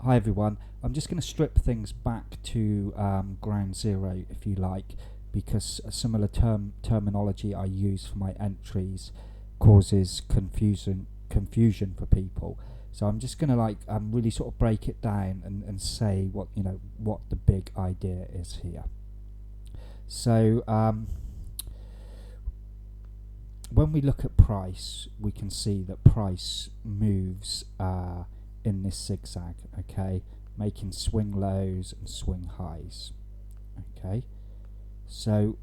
Hi everyone. I'm just going to strip things back to ground zero, if you like, because a similar terminology I use for my entries causes confusion for people. So I'm just going to really sort of break it down and say what the big idea is here. So when we look at price, we can see that price moves in this zigzag, okay, making swing lows and swing highs. Okay, so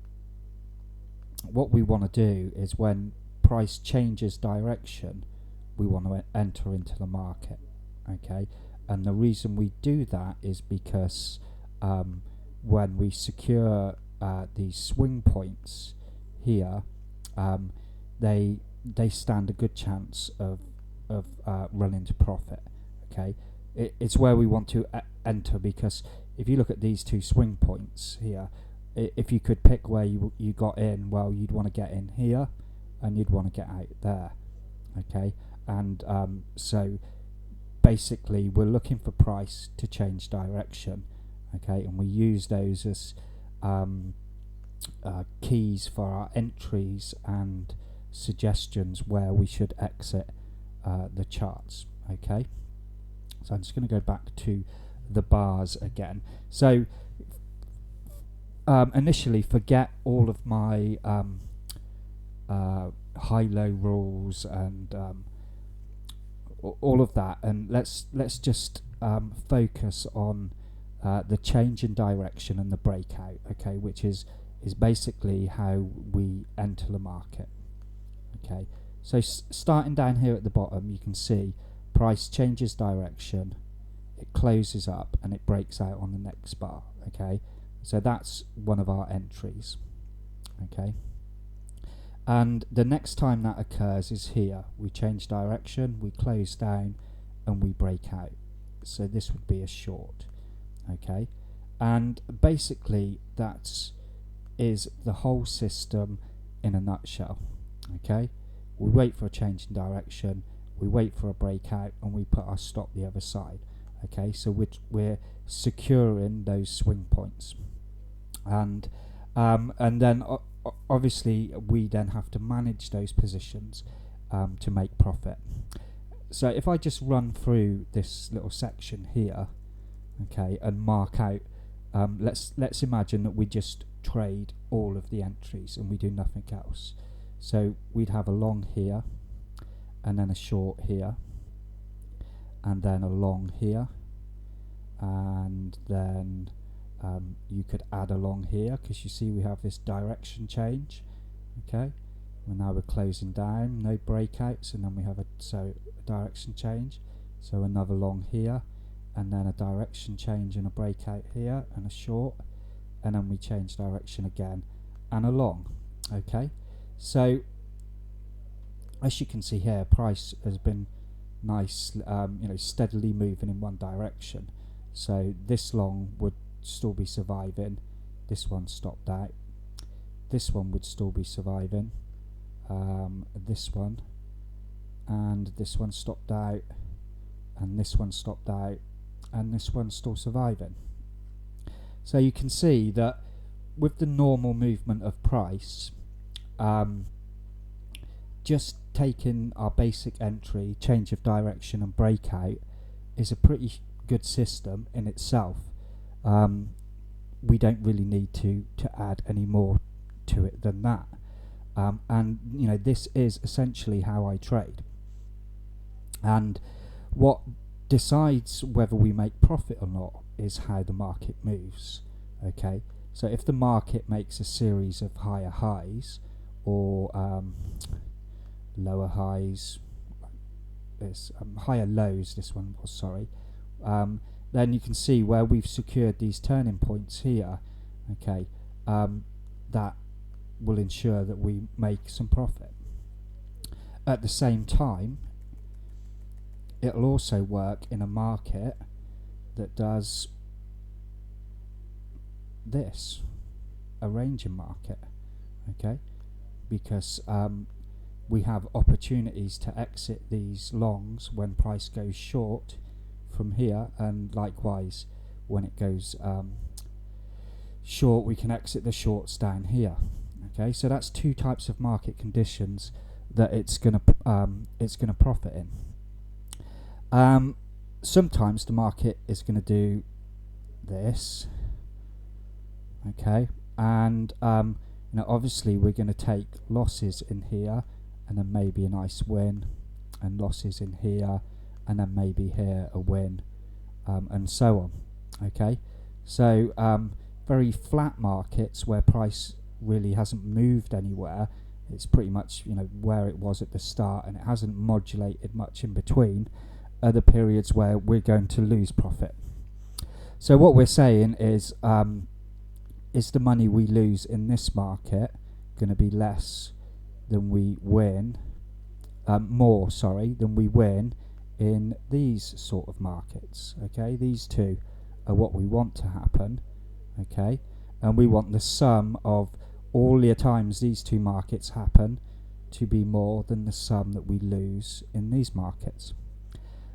what we want to do is when price changes direction, we want to enter into the market. Okay, and the reason we do that is because when we secure these swing points here, they stand a good chance of running to profit. Okay, it's where we want to enter, because if you look at these two swing points here, if you could pick where you got in, well, you'd want to get in here and you'd want to get out there. Okay, and so basically we're looking for price to change direction. Okay, and we use those as keys for our entries and suggestions where we should exit the charts. Okay, so I'm just going to go back to the bars again. So initially, forget all of my high-low rules and all of that, and let's just focus on the change in direction and the breakout. Okay, which is basically how we enter the market. Okay, so starting down here at the bottom, you can see price changes direction, it closes up, and it breaks out on the next bar. Okay, so that's one of our entries. Okay, and the next time that occurs is here. We change direction, we close down, and we break out. So this would be a short. Okay, and basically that is the whole system in a nutshell. Okay, we wait for a change in direction, we wait for a breakout, and we put our stop the other side. Okay, so we're securing those swing points, and then obviously we then have to manage those positions to make profit. So if I just run through this little section here, okay, and mark out, let's imagine that we just trade all of the entries and we do nothing else. So we'd have a long here, and then a short here, and then a long here, and then you could add a long here, because you see we have this direction change. Okay, well, now we're closing down, no breakouts, and then we have a direction change, so another long here, and then a direction change and a breakout here, and a short, and then we change direction again and a long. Okay, so as you can see here, price has been nice, steadily moving in one direction. So this long would still be surviving, this one stopped out, this one would still be surviving, this one, and this one stopped out, and this one stopped out, and this one's still surviving. So you can see that with the normal movement of price, just taking our basic entry, change of direction and breakout is a pretty good system in itself. We don't really need to add any more to it than that. And this is essentially how I trade. And what decides whether we make profit or not is how the market moves. Okay, so if the market makes a series of higher highs or lower highs, higher lows, this one was, sorry, then you can see where we've secured these turning points here. Okay, that will ensure that we make some profit. At the same time, it'll also work in a market that does this, a ranging market. Okay, because we have opportunities to exit these longs when price goes short from here, and likewise when it goes short, we can exit the shorts down here. Okay, so that's two types of market conditions that it's going to profit in. Sometimes the market is going to do this. Okay, and obviously we're going to take losses in here, and then maybe a nice win, and losses in here, and then maybe here a win, and so on. Okay, so very flat markets where price really hasn't moved anywhere. It's pretty much where it was at the start, and it hasn't modulated much in between. Are the periods where we're going to lose profit. So what we're saying is the money we lose in this market going to be less than we win, more than we win in these sort of markets. Okay, these two are what we want to happen. Okay, and we want the sum of all the times these two markets happen to be more than the sum that we lose in these markets.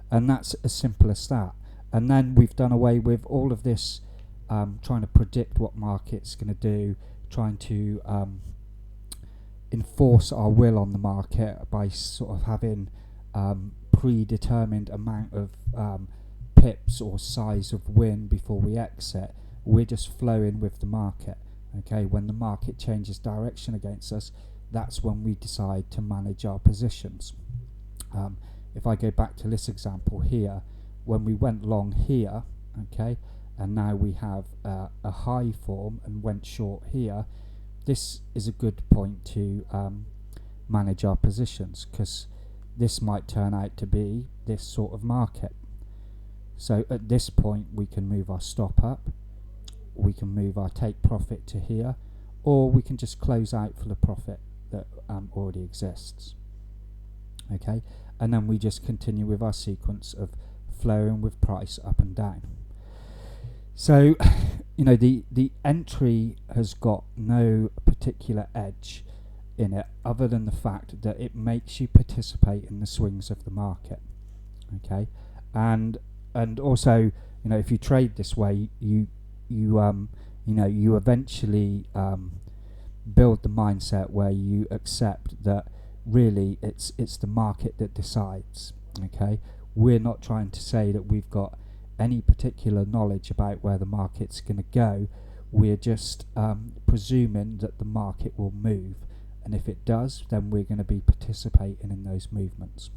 And that's as simple as that. And then we've done away with all of this trying to predict what market's going to do, trying to enforce our will on the market by sort of having predetermined amount of pips or size of win before we exit. We're just flowing with the market. Okay, when the market changes direction against us, that's when we decide to manage our positions. If I go back to this example here, when we went long here, okay, and now we have a high form and went short here, this is a good point to manage our positions, because this might turn out to be this sort of market. So at this point we can move our stop up, we can move our take profit to here, or we can just close out for the profit that already exists. Okay, and then we just continue with our sequence of flowing with price up and down. So the entry has got no particular edge in it other than the fact that it makes you participate in the swings of the market. Okay, and also if you trade this way, you eventually build the mindset where you accept that really it's the market that decides. Okay, we're not trying to say that we've got any particular knowledge about where the market's going to go. We're just presuming that the market will move, and if it does, then we're going to be participating in those movements.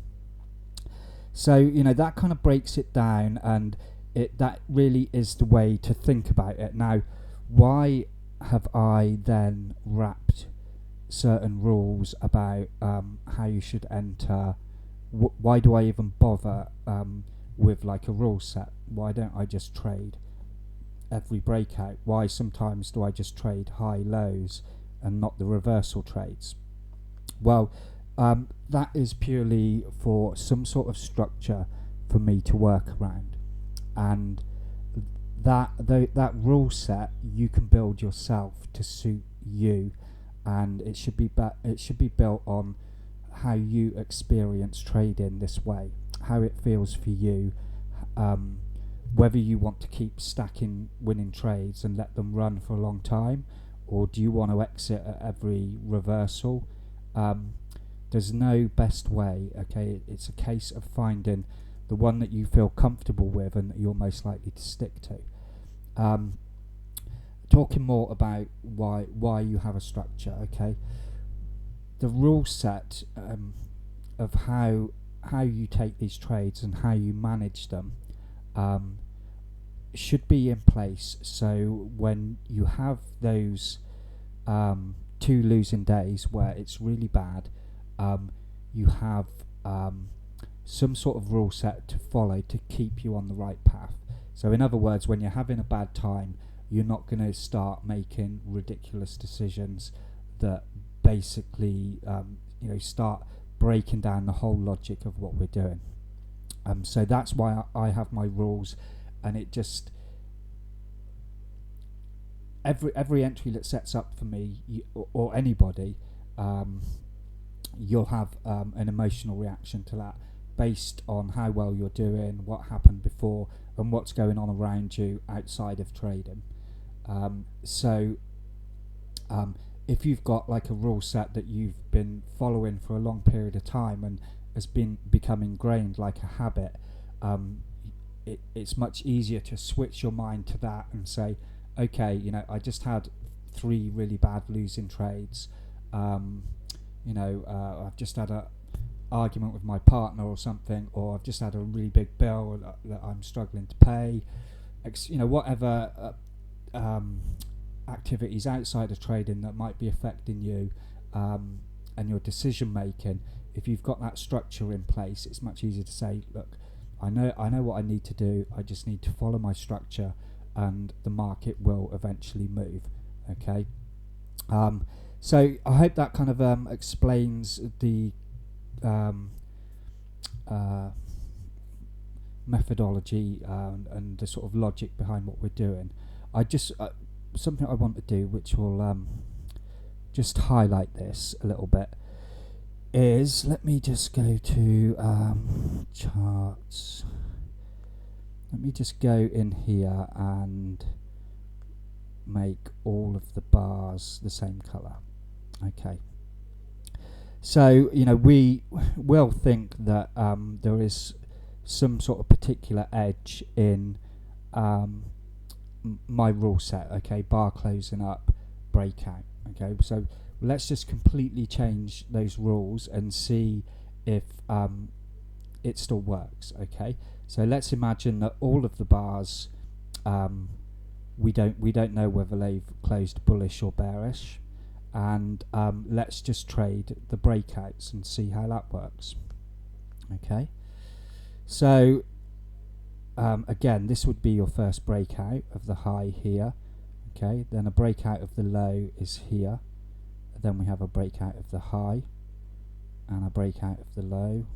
So that kind of breaks it down, and that really is the way to think about it. Now, why have I then wrapped certain rules about how you should enter? Why do I even bother with like a rule set? Why don't I just trade every breakout? Why sometimes do I just trade high lows and not the reversal trades? Well, that is purely for some sort of structure for me to work around, and that rule set you can build yourself to suit you, and it should be built on how you experience trading this way, how it feels for you, whether you want to keep stacking winning trades and let them run for a long time, or do you want to exit at every reversal. There's no best way. Okay, it's a case of finding the one that you feel comfortable with and that you're most likely to stick to. Talking more about why you have a structure. Okay, the rule set of how you take these trades and how you manage them should be in place, so when you have those 2 losing days where it's really bad, you have some sort of rule set to follow to keep you on the right path. So in other words, when you're having a bad time, you're not going to start making ridiculous decisions that basically start breaking down the whole logic of what we're doing. So that's why I have my rules, and it just every entry that sets up for me or anybody, you'll have an emotional reaction to that based on how well you're doing, what happened before, and what's going on around you outside of trading. So if you've got like a rule set that you've been following for a long period of time and has become ingrained like a habit, it's much easier to switch your mind to that and say, okay, I just had 3 really bad losing trades. I've just had a argument with my partner or something, or I've just had a really big bill that I'm struggling to pay. Whatever activities outside of trading that might be affecting you and your decision making. If you've got that structure in place, it's much easier to say, look, I know what I need to do. I just need to follow my structure, and the market will eventually move. Okay. So I hope that kind of explains the methodology and the sort of logic behind what we're doing. I just something I want to do, which will just highlight this a little bit, is let me just go to charts. Let me just go in here and make all of the bars the same color. Okay. So we will think that there is some sort of particular edge in my rule set. Okay, bar closing up, breakout. Okay, so let's just completely change those rules and see if it still works. Okay, so let's imagine that all of the bars we don't know whether they've closed bullish or bearish, and let's just trade the breakouts and see how that works. Okay, so again, this would be your first breakout of the high here. Okay, then a breakout of the low is here. Then we have a breakout of the high, and a breakout of the low,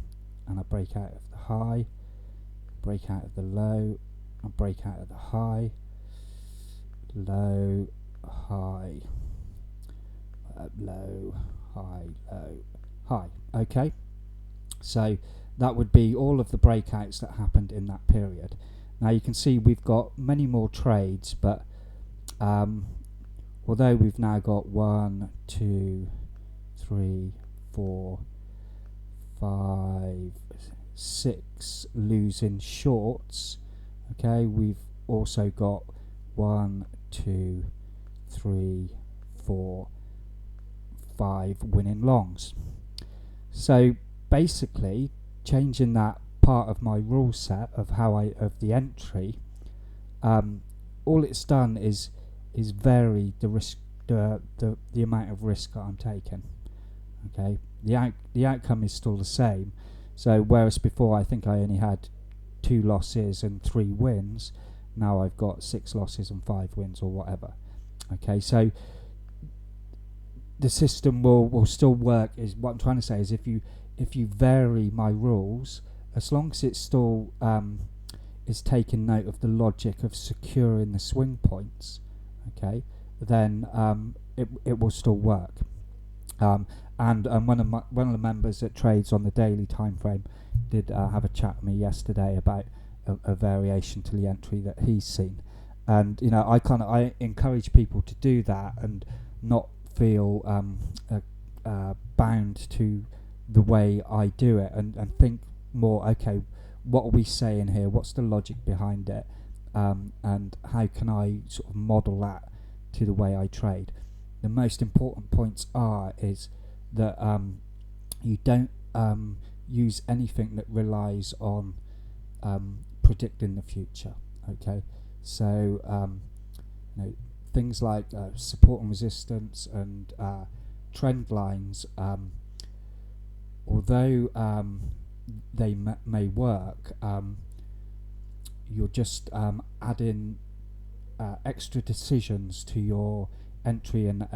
and a breakout of the high, breakout of the low, a breakout of the high, low, high, low, high, low, high. Okay, so that would be all of the breakouts that happened in that period. Now you can see we've got many more trades, but although we've now got 1, 2, 3, 4, 5, 6 losing shorts, okay, we've also got 1, 2, 3, 4, 5 winning longs. So basically, changing that part of my rule set of the entry, all it's done is vary the risk, the amount of risk that I'm taking. Okay, the outcome is still the same. So whereas before I think I only had 2 losses and 3 wins, now I've got 6 losses and 5 wins or whatever. Okay, so the system will still work. Is what I'm trying to say is if you vary my rules, as long as it still is taking note of the logic of securing the swing points, okay, then it will still work. And one of the members that trades on the daily time frame did have a chat with me yesterday about a variation to the entry that he's seen, and I encourage people to do that and not feel bound to the way I do it, and think more, okay, what are we saying here, what's the logic behind it, and how can I sort of model that to the way I trade. The most important points is that you don't use anything that relies on predicting the future. Okay, so things like support and resistance and trend lines, although they may work, you're just adding extra decisions to your entry and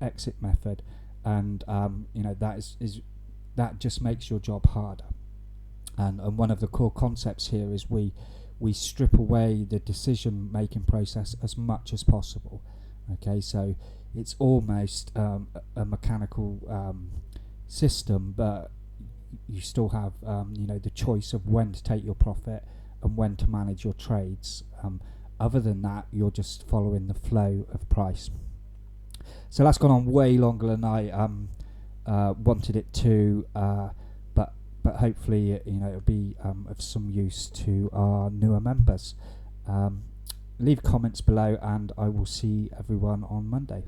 exit method, and that just makes your job harder. And one of the core concepts here is we strip away the decision making process as much as possible. Okay, so it's almost a mechanical system, but you still have the choice of when to take your profit and when to manage your trades. Other than that, you're just following the flow of price. So that's gone on way longer than I wanted it to, but hopefully it'll be of some use to our newer members. Leave comments below, and I will see everyone on Monday.